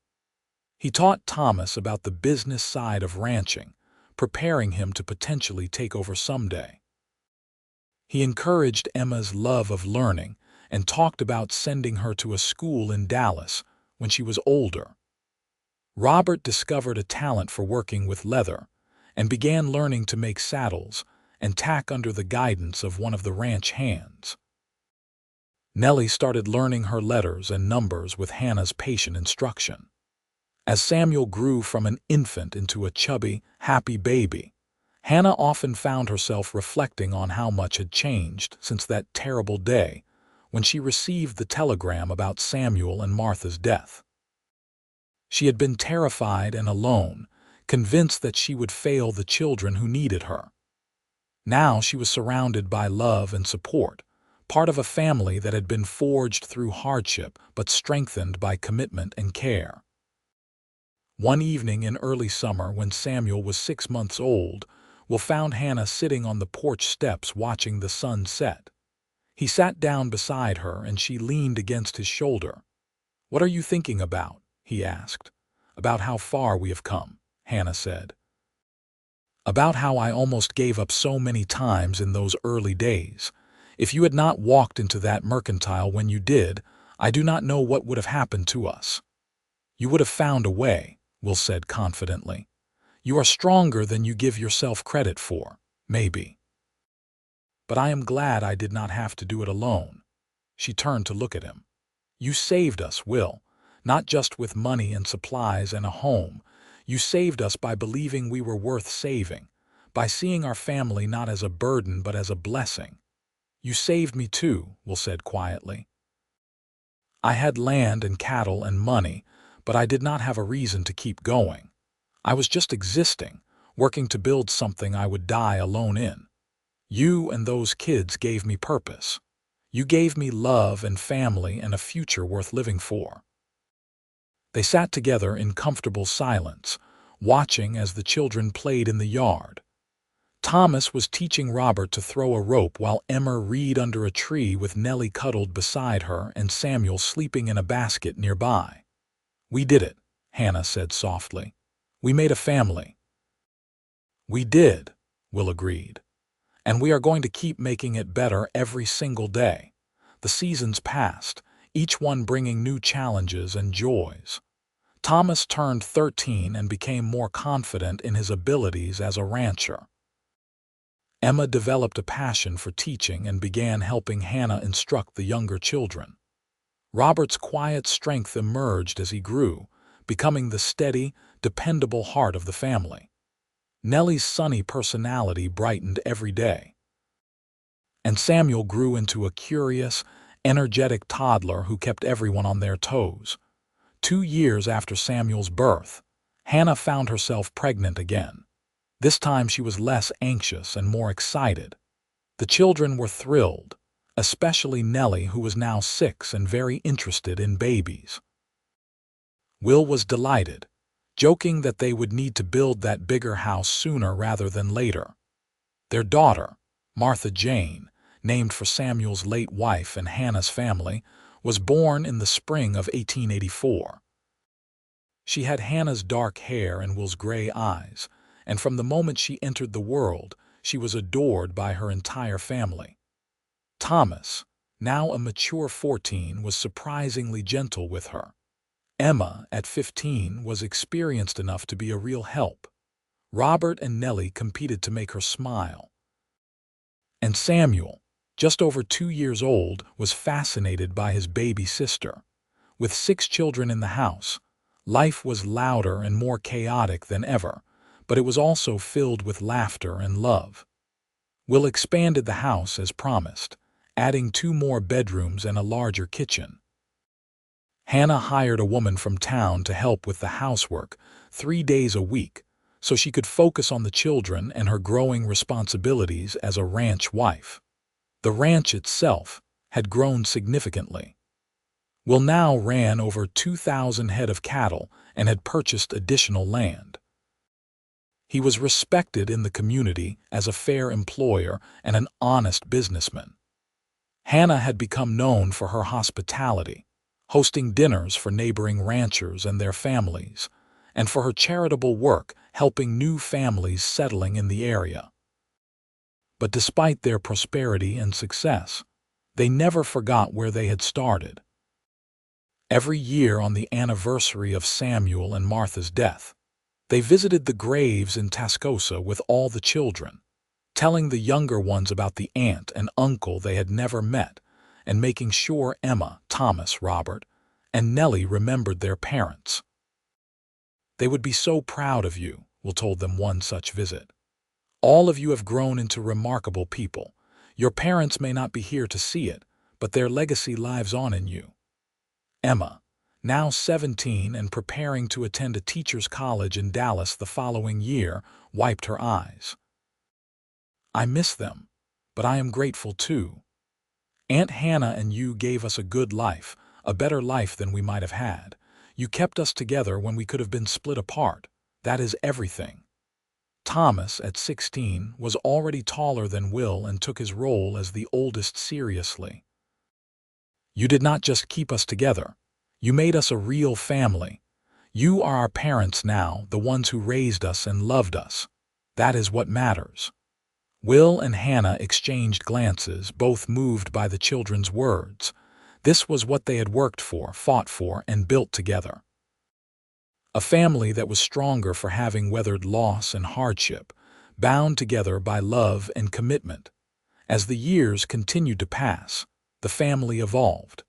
He taught Thomas about the business side of ranching, preparing him to potentially take over someday. He encouraged Emma's love of learning and talked about sending her to a school in Dallas when she was older. Robert discovered a talent for working with leather and began learning to make saddles and tack under the guidance of one of the ranch hands. Nellie started learning her letters and numbers with Hannah's patient instruction. As Samuel grew from an infant into a chubby, happy baby, Hannah often found herself reflecting on how much had changed since that terrible day when she received the telegram about Samuel and Martha's death. She had been terrified and alone, convinced that she would fail the children who needed her. Now she was surrounded by love and support, part of a family that had been forged through hardship but strengthened by commitment and care. One evening in early summer, when Samuel was 6 months old, Will found Hannah sitting on the porch steps watching the sun set. He sat down beside her and she leaned against his shoulder. "What are you thinking about?" he asked. "About how far we have come," Hannah said. "About how I almost gave up so many times in those early days. If you had not walked into that mercantile when you did, I do not know what would have happened to us." "You would have found a way," Will said confidently. "You are stronger than you give yourself credit for, maybe. But I am glad I did not have to do it alone." She turned to look at him. "You saved us, Will, not just with money and supplies and a home. You saved us by believing we were worth saving, by seeing our family not as a burden but as a blessing." "You saved me too," Will said quietly. "I had land and cattle and money, but I did not have a reason to keep going. I was just existing, working to build something I would die alone in. You and those kids gave me purpose. You gave me love and family and a future worth living for." They sat together in comfortable silence, watching as the children played in the yard. Thomas was teaching Robert to throw a rope while Emma read under a tree with Nellie cuddled beside her and Samuel sleeping in a basket nearby. "We did it," Hannah said softly. "We made a family." "We did," Will agreed. "And we are going to keep making it better every single day." The seasons passed, each one bringing new challenges and joys. Thomas turned 13 and became more confident in his abilities as a rancher. Emma developed a passion for teaching and began helping Hannah instruct the younger children. Robert's quiet strength emerged as he grew, becoming the steady, dependable heart of the family. Nellie's sunny personality brightened every day. And Samuel grew into a curious, energetic toddler who kept everyone on their toes. 2 years after Samuel's birth, Hannah found herself pregnant again. This time she was less anxious and more excited. The children were thrilled, especially Nellie, who was now 6 and very interested in babies. Will was delighted, joking that they would need to build that bigger house sooner rather than later. Their daughter, Martha Jane, named for Samuel's late wife and Hannah's family, was born in the spring of 1884. She had Hannah's dark hair and Will's gray eyes, and from the moment she entered the world, she was adored by her entire family. Thomas, now a mature 14, was surprisingly gentle with her. Emma, at 15, was experienced enough to be a real help. Robert and Nellie competed to make her smile. And Samuel, just over 2 years old, was fascinated by his baby sister. With 6 children in the house, life was louder and more chaotic than ever, but it was also filled with laughter and love. Will expanded the house as promised, adding 2 more bedrooms and a larger kitchen. Hannah hired a woman from town to help with the housework 3 days a week, so she could focus on the children and her growing responsibilities as a ranch wife. The ranch itself had grown significantly. Will now ran over 2,000 head of cattle and had purchased additional land. He was respected in the community as a fair employer and an honest businessman. Hannah had become known for her hospitality, hosting dinners for neighboring ranchers and their families, and for her charitable work helping new families settling in the area. But despite their prosperity and success, they never forgot where they had started. Every year on the anniversary of Samuel and Martha's death, they visited the graves in Tascosa with all the children, telling the younger ones about the aunt and uncle they had never met, and making sure Emma, Thomas, Robert, and Nellie remembered their parents. "They would be so proud of you," Will told them one such visit. "All of you have grown into remarkable people. Your parents may not be here to see it, but their legacy lives on in you." Emma, now 17 and preparing to attend a teacher's college in Dallas the following year, wiped her eyes. "I miss them, but I am grateful too. Aunt Hannah and you gave us a good life, a better life than we might have had. You kept us together when we could have been split apart. That is everything." Thomas, at 16, was already taller than Will and took his role as the oldest seriously. "You did not just keep us together. You made us a real family. You are our parents now, the ones who raised us and loved us. That is what matters." Will and Hannah exchanged glances, both moved by the children's words. This was what they had worked for, fought for, and built together. A family that was stronger for having weathered loss and hardship, bound together by love and commitment. As the years continued to pass, the family evolved.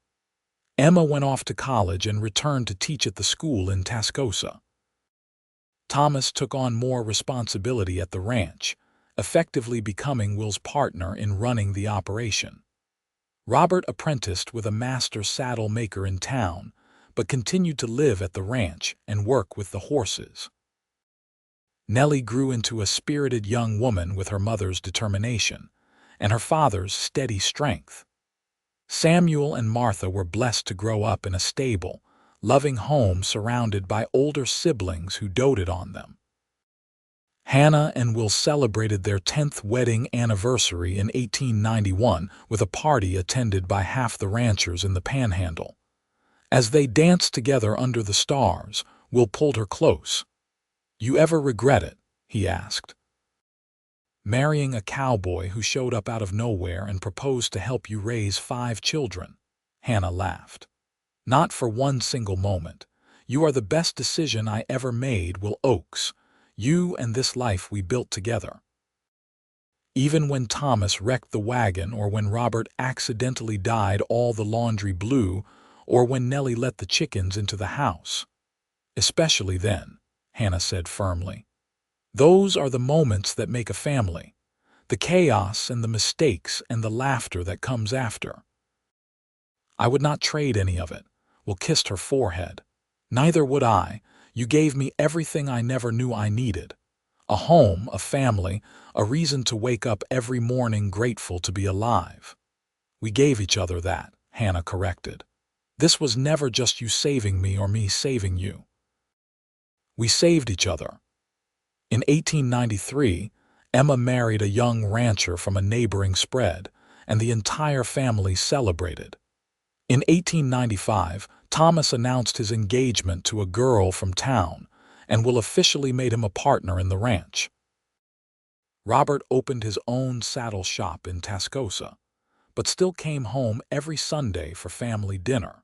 Emma went off to college and returned to teach at the school in Tascosa. Thomas took on more responsibility at the ranch, effectively becoming Will's partner in running the operation. Robert apprenticed with a master saddle maker in town, but continued to live at the ranch and work with the horses. Nellie grew into a spirited young woman with her mother's determination and her father's steady strength. Samuel and Martha were blessed to grow up in a stable, loving home surrounded by older siblings who doted on them. Hannah and Will celebrated their 10th wedding anniversary in 1891 with a party attended by half the ranchers in the Panhandle. As they danced together under the stars, Will pulled her close. "You ever regret it?" he asked. "Marrying a cowboy who showed up out of nowhere and proposed to help you raise 5 children?" Hannah laughed. "Not for one single moment. You are the best decision I ever made, Will Oakes. You and this life we built together." Even when Thomas wrecked the wagon, or when Robert accidentally dyed all the laundry blue, or when Nellie let the chickens into the house. "Especially then," Hannah said firmly. "Those are the moments that make a family. The chaos and the mistakes and the laughter that comes after." "I would not trade any of it," Will kissed her forehead. "Neither would I. You gave me everything I never knew I needed. A home, a family, a reason to wake up every morning grateful to be alive." "We gave each other that," Hannah corrected. "This was never just you saving me or me saving you. We saved each other." In 1893, Emma married a young rancher from a neighboring spread, and the entire family celebrated. In 1895, Thomas announced his engagement to a girl from town, and Will officially made him a partner in the ranch. Robert opened his own saddle shop in Tascosa, but still came home every Sunday for family dinner.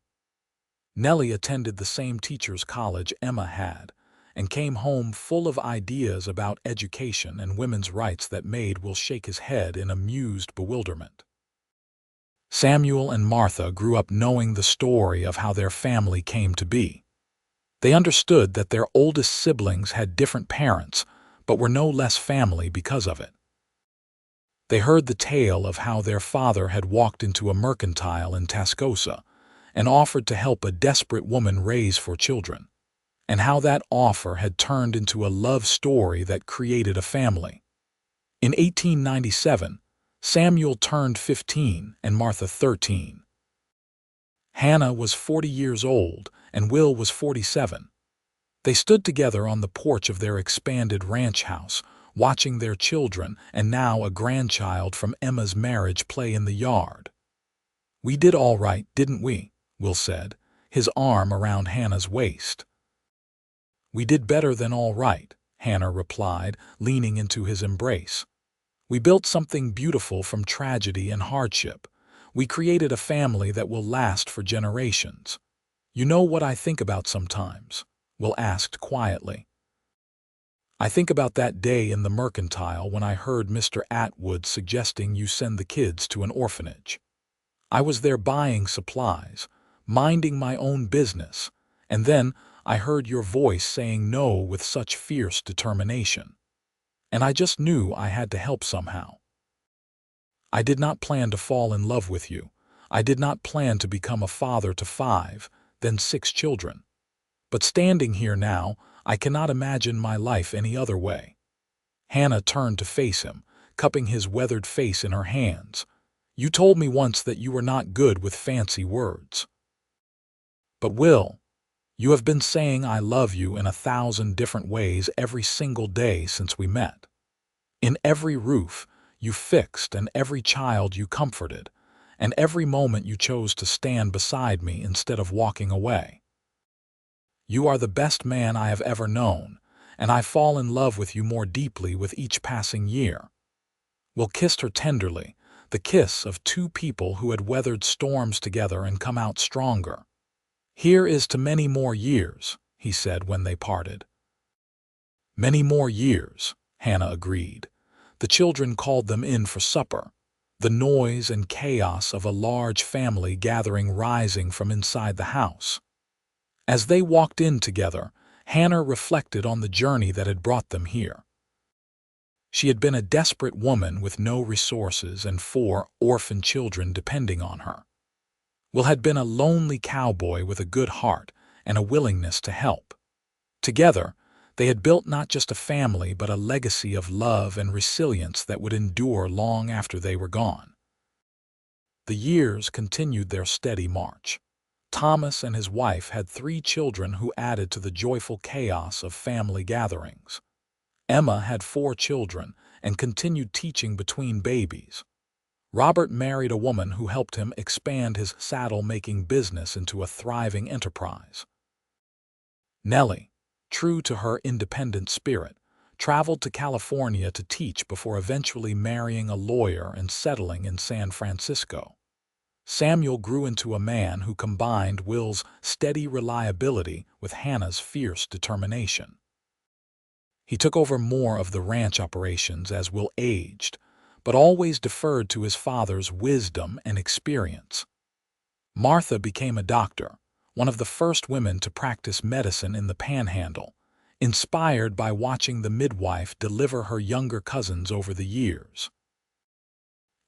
Nellie attended the same teacher's college Emma had, and came home full of ideas about education and women's rights that made Will shake his head in amused bewilderment. Samuel and Martha grew up knowing the story of how their family came to be. They understood that their oldest siblings had different parents, but were no less family because of it. They heard the tale of how their father had walked into a mercantile in Tascosa and offered to help a desperate woman raise 4 children, and how that offer had turned into a love story that created a family. In 1897, Samuel turned 15 and Martha 13. Hannah was 40 years old and Will was 47. They stood together on the porch of their expanded ranch house, watching their children and now a grandchild from Emma's marriage play in the yard. "We did all right, didn't we?" Will said, his arm around Hannah's waist. "We did better than all right," Hannah replied, leaning into his embrace. "We built something beautiful from tragedy and hardship. We created a family that will last for generations." "You know what I think about sometimes?" Will asked quietly. "I think about that day in the mercantile when I heard Mr. Atwood suggesting you send the kids to an orphanage. I was there buying supplies, minding my own business, and then I heard your voice saying no with such fierce determination. And I just knew I had to help somehow. I did not plan to fall in love with you. I did not plan to become a father to 5, then 6 children. But standing here now, I cannot imagine my life any other way. Hannah turned to face him, cupping his weathered face in her hands. You told me once that you were not good with fancy words. But Will, you have been saying I love you in 1,000 different ways every single day since we met. In every roof you fixed and every child you comforted, and every moment you chose to stand beside me instead of walking away. You are the best man I have ever known, and I fall in love with you more deeply with each passing year. Will kissed her tenderly, the kiss of 2 people who had weathered storms together and come out stronger. Here is to many more years, he said when they parted. Many more years, Hannah agreed. The children called them in for supper, the noise and chaos of a large family gathering rising from inside the house. As they walked in together, Hannah reflected on the journey that had brought them here. She had been a desperate woman with no resources and 4 orphan children depending on her. Will had been a lonely cowboy with a good heart and a willingness to help. Together, they had built not just a family but a legacy of love and resilience that would endure long after they were gone. The years continued their steady march. Thomas and his wife had 3 children who added to the joyful chaos of family gatherings. Emma had 4 children and continued teaching between babies. Robert married a woman who helped him expand his saddle-making business into a thriving enterprise. Nellie, true to her independent spirit, traveled to California to teach before eventually marrying a lawyer and settling in San Francisco. Samuel grew into a man who combined Will's steady reliability with Hannah's fierce determination. He took over more of the ranch operations as Will aged, but always deferred to his father's wisdom and experience. Martha became a doctor, one of the first women to practice medicine in the Panhandle, inspired by watching the midwife deliver her younger cousins over the years.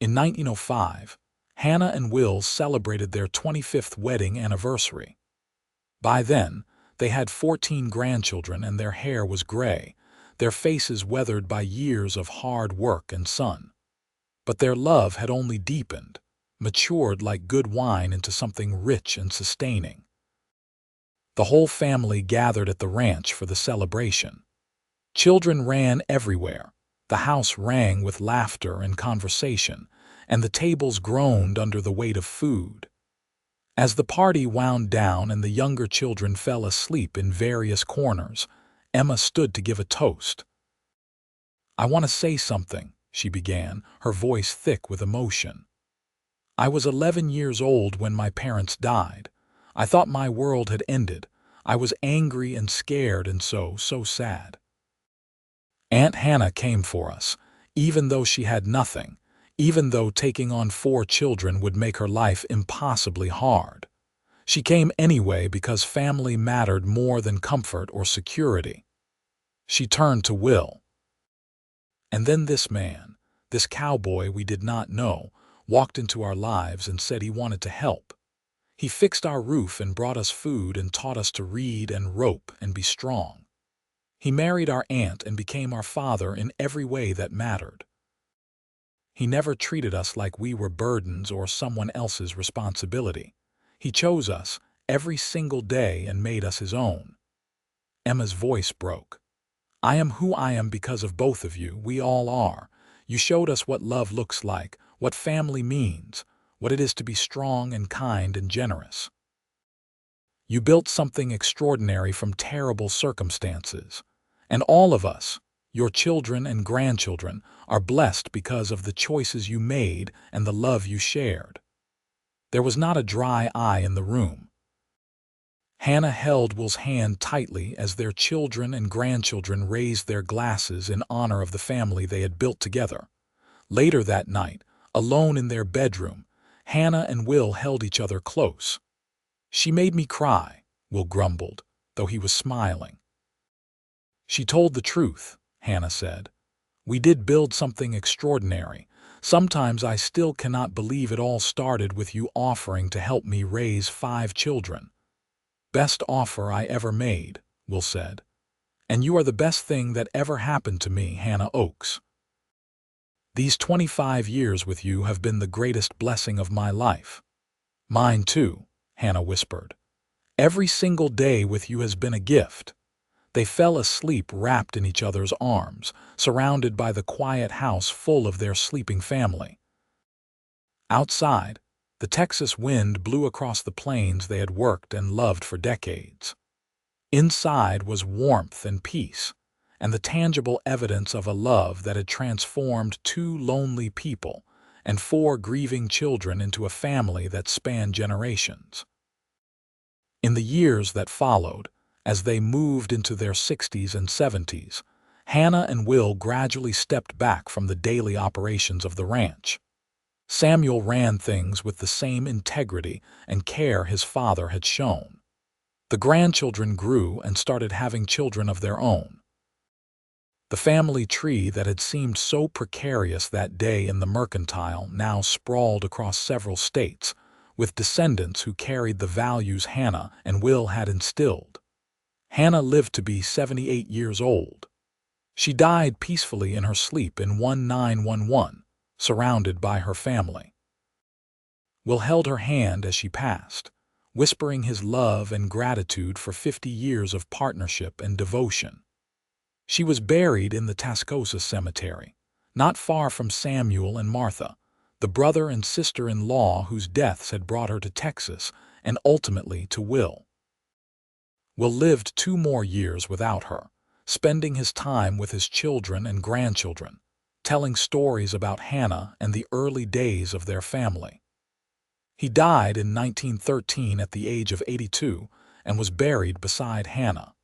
In 1905, Hannah and Will celebrated their 25th wedding anniversary. By then, they had 14 grandchildren and their hair was gray, their faces weathered by years of hard work and sun. But their love had only deepened, matured like good wine into something rich and sustaining. The whole family gathered at the ranch for the celebration. Children ran everywhere, the house rang with laughter and conversation, and the tables groaned under the weight of food. As the party wound down and the younger children fell asleep in various corners, Emma stood to give a toast. "I want to say something," she began, her voice thick with emotion. "I was 11 years old when my parents died. I thought my world had ended. I was angry and scared and so sad. Aunt Hannah came for us, even though she had nothing, even though taking on 4 children would make her life impossibly hard. She came anyway because family mattered more than comfort or security." She turned to Will. "And then this man, this cowboy we did not know, walked into our lives and said he wanted to help. He fixed our roof and brought us food and taught us to read and rope and be strong. He married our aunt and became our father in every way that mattered. He never treated us like we were burdens or someone else's responsibility. He chose us every single day and made us his own." Emma's voice broke. "I am who I am because of both of you. We all are. You showed us what love looks like, what family means, what it is to be strong and kind and generous. You built something extraordinary from terrible circumstances. And all of us, your children and grandchildren, are blessed because of the choices you made and the love you shared." There was not a dry eye in the room. Hannah held Will's hand tightly as their children and grandchildren raised their glasses in honor of the family they had built together. Later that night, alone in their bedroom, Hannah and Will held each other close. "She made me cry," Will grumbled, though he was smiling. "She told the truth," Hannah said. "We did build something extraordinary. Sometimes I still cannot believe it all started with you offering to help me raise 5 children." "Best offer I ever made," Will said. "And you are the best thing that ever happened to me, Hannah Oakes. These 25 years with you have been the greatest blessing of my life." "Mine too," Hannah whispered. "Every single day with you has been a gift." They fell asleep wrapped in each other's arms, surrounded by the quiet house full of their sleeping family. Outside, the Texas wind blew across the plains they had worked and loved for decades. Inside was warmth and peace, and the tangible evidence of a love that had transformed 2 lonely people and 4 grieving children into a family that spanned generations. In the years that followed, as they moved into their 60s and 70s, Hannah and Will gradually stepped back from the daily operations of the ranch. Samuel ran things with the same integrity and care his father had shown. The grandchildren grew and started having children of their own. The family tree that had seemed so precarious that day in the mercantile now sprawled across several states, with descendants who carried the values Hannah and Will had instilled. Hannah lived to be 78 years old. She died peacefully in her sleep in 1911, surrounded by her family. Will held her hand as she passed, whispering his love and gratitude for 50 years of partnership and devotion. She was buried in the Tascosa Cemetery, not far from Samuel and Martha, the brother and sister-in-law whose deaths had brought her to Texas and ultimately to Will. Will lived 2 more years without her, spending his time with his children and grandchildren, telling stories about Hannah and the early days of their family. He died in 1913 at the age of 82 and was buried beside Hannah.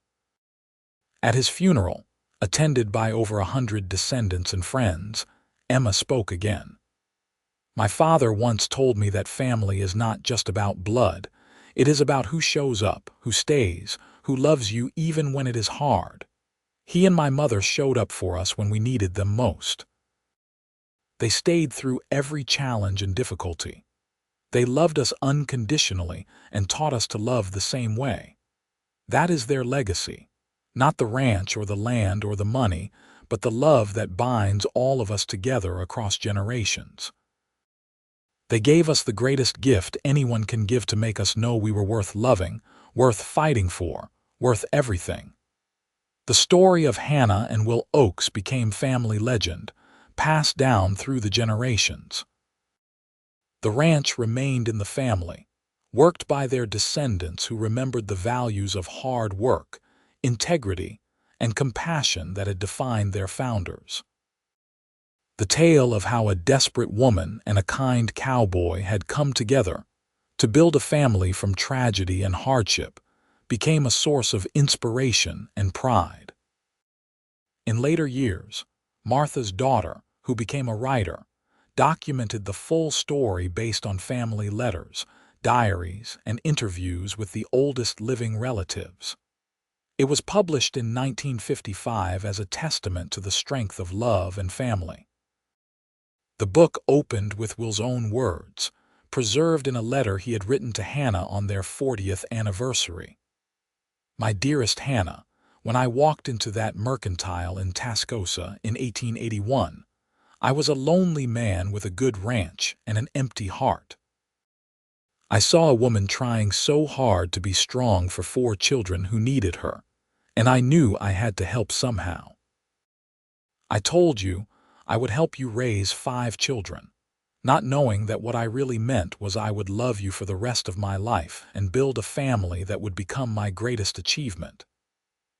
At his funeral, attended by over 100 descendants and friends, Emma spoke again. "My father once told me that family is not just about blood. It is about who shows up, who stays, who loves you even when it is hard. He and my mother showed up for us when we needed them most. They stayed through every challenge and difficulty. They loved us unconditionally and taught us to love the same way. That is their legacy. Not the ranch or the land or the money, but the love that binds all of us together across generations. They gave us the greatest gift anyone can give to make us know we were worth loving, worth fighting for, worth everything." The story of Hannah and Will Oakes became family legend, passed down through the generations. The ranch remained in the family, worked by their descendants who remembered the values of hard work, integrity, and compassion that had defined their founders. The tale of how a desperate woman and a kind cowboy had come together to build a family from tragedy and hardship became a source of inspiration and pride. In later years, Martha's daughter, who became a writer, documented the full story based on family letters, diaries, and interviews with the oldest living relatives. It was published in 1955 as a testament to the strength of love and family. The book opened with Will's own words, preserved in a letter he had written to Hannah on their 40th anniversary. "My dearest Hannah, when I walked into that mercantile in Tascosa in 1881, I was a lonely man with a good ranch and an empty heart. I saw a woman trying so hard to be strong for 4 children who needed her, and I knew I had to help somehow. I told you I would help you raise 5 children, not knowing that what I really meant was I would love you for the rest of my life and build a family that would become my greatest achievement.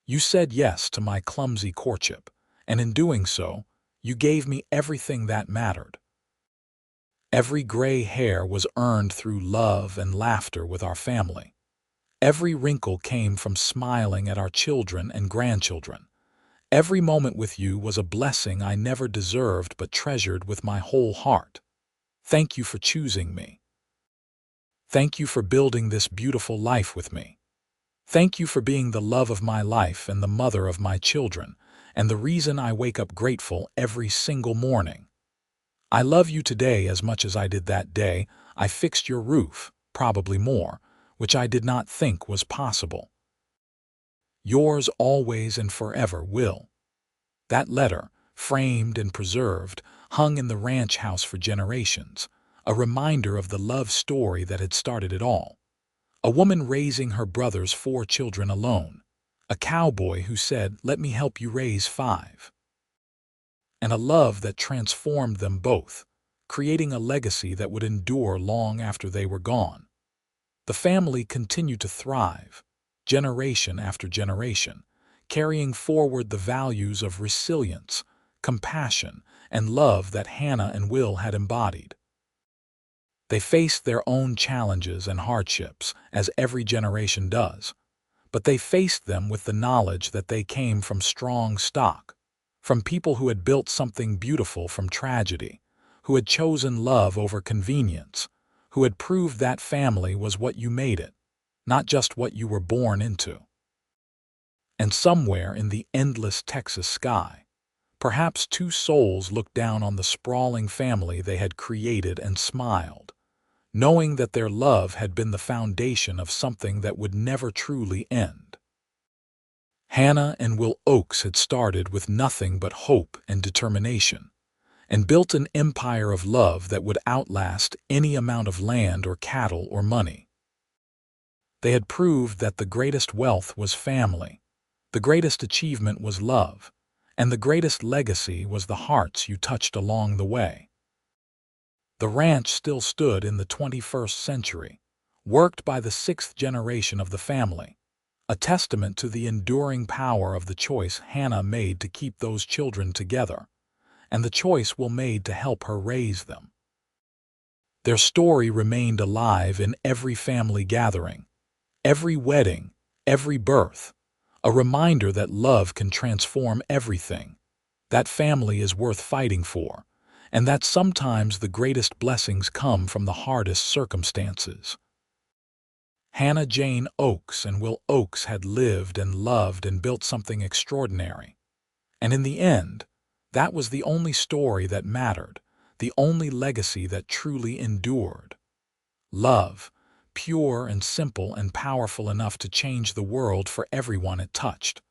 You said yes to my clumsy courtship, and in doing so, you gave me everything that mattered. Every gray hair was earned through love and laughter with our family. Every wrinkle came from smiling at our children and grandchildren. Every moment with you was a blessing I never deserved but treasured with my whole heart. Thank you for choosing me. Thank you for building this beautiful life with me. Thank you for being the love of my life and the mother of my children, and the reason I wake up grateful every single morning. I love you today as much as I did that day I fixed your roof, probably more, which I did not think was possible. Yours always and forever, Will. That letter, framed and preserved, hung in the ranch house for generations, a reminder of the love story that had started it all. A woman raising her brother's 4 children alone. A cowboy who said, "Let me help you raise 5." And a love that transformed them both, creating a legacy that would endure long after they were gone. The family continued to thrive, generation after generation, carrying forward the values of resilience, compassion, and love that Hannah and Will had embodied. They faced their own challenges and hardships, as every generation does, but they faced them with the knowledge that they came from strong stock, from people who had built something beautiful from tragedy, who had chosen love over convenience, who had proved that family was what you made it, not just what you were born into. And somewhere in the endless Texas sky, perhaps 2 souls looked down on the sprawling family they had created and smiled, knowing that their love had been the foundation of something that would never truly end. Hannah and Will Oakes had started with nothing but hope and determination, and built an empire of love that would outlast any amount of land or cattle or money. They had proved that the greatest wealth was family, the greatest achievement was love, and the greatest legacy was the hearts you touched along the way. The ranch still stood in the 21st century, worked by the 6th generation of the family, a testament to the enduring power of the choice Hannah made to keep those children together, and the choice Will made to help her raise them. Their story remained alive in every family gathering, every wedding, every birth, a reminder that love can transform everything, that family is worth fighting for, and that sometimes the greatest blessings come from the hardest circumstances. Hannah Jane Oakes and Will Oakes had lived and loved and built something extraordinary. And in the end, that was the only story that mattered, the only legacy that truly endured. Love, pure and simple and powerful enough to change the world for everyone it touched.